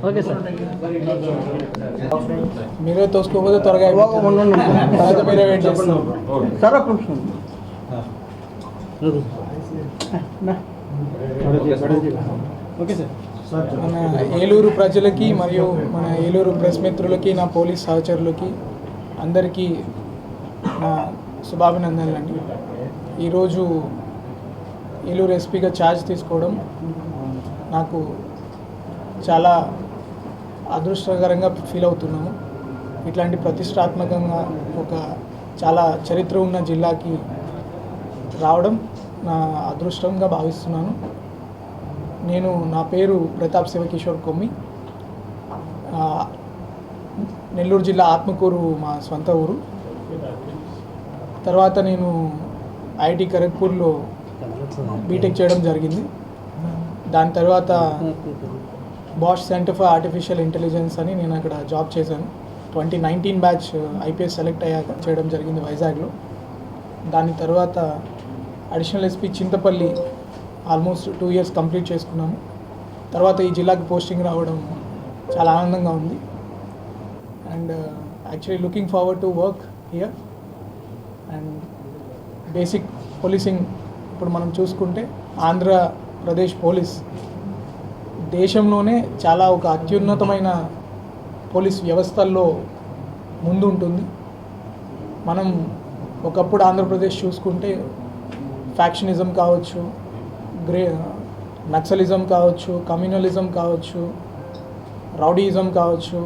Okay sir, మీరే తోసుకోకపోతే త్వరగా తర్వాత మీరే వెయిట్ చేస్తున్నారు సార్. ఒక నిమిషం ఓకే సార్. మన ఏలూరు ప్రజలకి మరియు మన ఏలూరు ప్రెస్ మిత్రులకి, నా పోలీస్ సహచరులకి అందరికీ నా శుభాభినందనలండి. ఈరోజు ఏలూరు ఎస్పీగా ఛార్జ్ తీసుకోవడం నాకు చాలా అదృష్టకరంగా ఫీల్ అవుతున్నాను. ఇట్లాంటి ప్రతిష్టాత్మకంగా ఒక చాలా చరిత్ర ఉన్న జిల్లాకి రావడం నా అదృష్టంగా భావిస్తున్నాను. నా పేరు ప్రతాప్ శివకిషోర్ కొమ్మి. నెల్లూరు జిల్లా ఆత్మకూరు మా స్వంత ఊరు. తర్వాత నేను ఐఐటి ఖరగ్పూర్లో బీటెక్ చేయడం జరిగింది. దాని తర్వాత Bosch centre for artificial intelligence అని నేను అక్కడ జాబ్ చేశాను. 2019 బ్యాచ్ ఐపీఎస్ సెలెక్ట్ అయ్యాక చేయడం జరిగింది వైజాగ్లో. దాని తర్వాత additional SP Chintapalli almost 2 years complete చేసుకున్నాము. తర్వాత ఈ జిల్లాకి పోస్టింగ్ రావడం చాలా ఆనందంగా ఉంది. And actually looking forward to work here. And basic policing ఇప్పుడు మనం చూసుకుంటే ఆంధ్రప్రదేశ్ పోలీస్ దేశంలోనే చాలా ఒక అత్యున్నతమైన పోలీస్ వ్యవస్థల్లో ముందు ఉంటుంది. మనం ఒకప్పుడు ఆంధ్రప్రదేశ్ చూసుకుంటే ఫ్యాక్షనిజం కావచ్చు, నక్సలిజం కావచ్చు, కమ్యూనలిజం కావచ్చు, రౌడీయిజం కావచ్చు,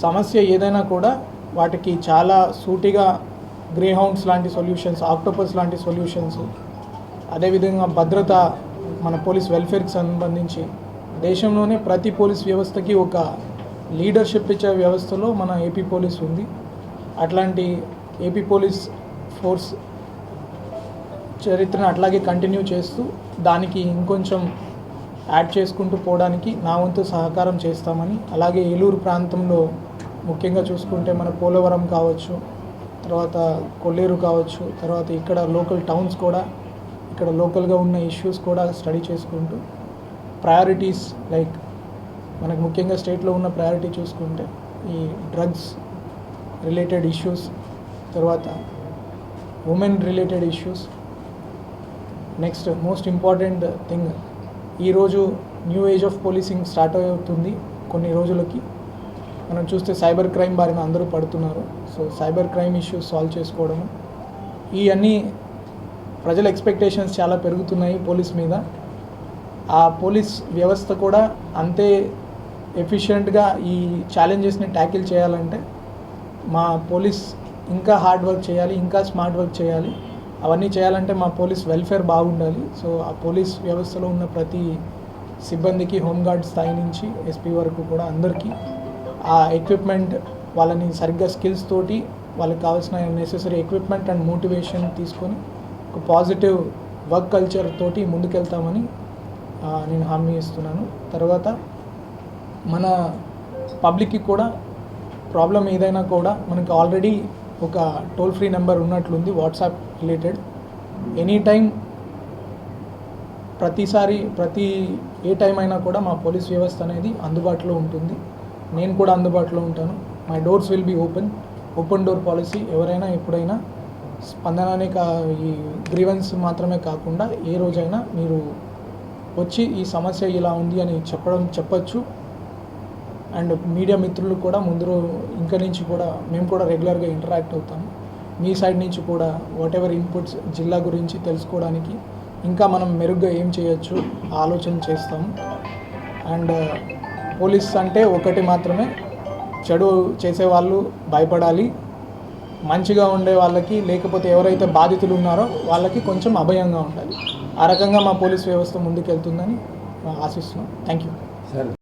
సమస్య ఏదైనా కూడా వాటికి చాలా సూటిగా గ్రే హౌండ్స్ లాంటి సొల్యూషన్స్, ఆక్టోపస్ లాంటి సొల్యూషన్స్, అదేవిధంగా భద్రత, మన పోలీస్ వెల్ఫేర్కి సంబంధించి దేశంలోనే ప్రతి పోలీస్ వ్యవస్థకి ఒక లీడర్షిప్ ఇచ్చే వ్యవస్థలో మన ఏపీ పోలీస్ ఉంది. అట్లాంటి ఏపీ పోలీస్ ఫోర్స్ చరిత్రను అట్లాగే కంటిన్యూ చేస్తూ దానికి ఇంకొంచెం యాడ్ చేసుకుంటూ పోవడానికి నా వంతు సహకారం చేస్తామని, అలాగే ఏలూరు ప్రాంతంలో ముఖ్యంగా చూసుకుంటే మన పోలవరం కావచ్చు, తర్వాత కొల్లేరు కావచ్చు, తర్వాత ఇక్కడ లోకల్ టౌన్స్ కూడా, ఇక్కడ లోకల్గా ఉన్న ఇష్యూస్ కూడా స్టడీ చేసుకుంటూ ప్రయారిటీస్ లైక్ మనకు ముఖ్యంగా స్టేట్లో ఉన్న ప్రయారిటీ చూసుకుంటే ఈ డ్రగ్స్ రిలేటెడ్ ఇష్యూస్, తర్వాత women related issues, next most important thing ఈరోజు new age of policing start అవుతుంది. కొన్ని రోజులకి మనం చూస్తే సైబర్ క్రైమ్ బారిన అందరూ పడుతున్నారు. So cyber crime issues solve చేసుకోవడము, ఇవన్నీ ప్రజల ఎక్స్పెక్టేషన్స్ చాలా పెరుగుతున్నాయి పోలీస్ మీద. ఆ పోలీస్ వ్యవస్థ కూడా అంతే ఎఫిషియెంట్గా ఈ ఛాలెంజెస్ని ట్యాకిల్ చేయాలంటే మా పోలీస్ ఇంకా హార్డ్ వర్క్ చేయాలి, ఇంకా స్మార్ట్ వర్క్ చేయాలి. అవన్నీ చేయాలంటే మా పోలీస్ వెల్ఫేర్ బాగుండాలి. సో ఆ పోలీస్ వ్యవస్థలో ఉన్న ప్రతి సిబ్బందికి, హోంగార్డ్ స్థాయి నుంచి ఎస్పీ వరకు కూడా అందరికీ ఆ ఎక్విప్మెంట్, వాళ్ళని సరిగ్గా స్కిల్స్ తోటి వాళ్ళకి కావాల్సిన నెసెసరీ ఎక్విప్మెంట్ అండ్ మోటివేషన్ తీసుకొని ఒక పాజిటివ్ వర్క్ కల్చర్ తోటి ముందుకెళ్తామని నేను హామీ ఇస్తున్నాను. తర్వాత మన పబ్లిక్కి కూడా ప్రాబ్లం ఏదైనా కూడా మనకి ఆల్రెడీ ఒక టోల్ ఫ్రీ నెంబర్ ఉన్నట్లుంది వాట్సాప్ రిలేటెడ్. ఎనీ టైం ప్రతి ఏ టైం అయినా కూడా మా పోలీస్ వ్యవస్థ అనేది అందుబాటులో ఉంటుంది. నేను కూడా అందుబాటులో ఉంటాను. My doors will be open door policy. ఎవరైనా ఎప్పుడైనా స్పందననే ఈ గ్రీవెన్స్ మాత్రమే కాకుండా ఏ రోజైనా మీరు వచ్చి ఈ సమస్య ఇలా ఉంది అని చెప్పచ్చు. అండ్ మీడియా మిత్రులు కూడా ఇంక నుంచి కూడా మేము కూడా రెగ్యులర్గా ఇంటరాక్ట్ అవుతాము. మీ సైడ్ నుంచి కూడా వాట్ ఎవర్ ఇన్పుట్స్ జిల్లా గురించి తెలుసుకోవడానికి ఇంకా మనం మెరుగ్గా ఏం చేయొచ్చు ఆలోచన చేస్తాము. అండ్ పోలీస్ అంటే ఒకటి మాత్రమే, చెడు చేసేవాళ్ళు భయపడాలి, మంచిగా ఉండే వాళ్ళకి, లేకపోతే ఎవరైతే బాధితులు ఉన్నారో వాళ్ళకి కొంచెం అభయంగా ఉండాలి. ఆ రకంగా మా పోలీస్ వ్యవస్థ ముందుకెళ్తుందని ఆశిస్తున్నాం. Thank you.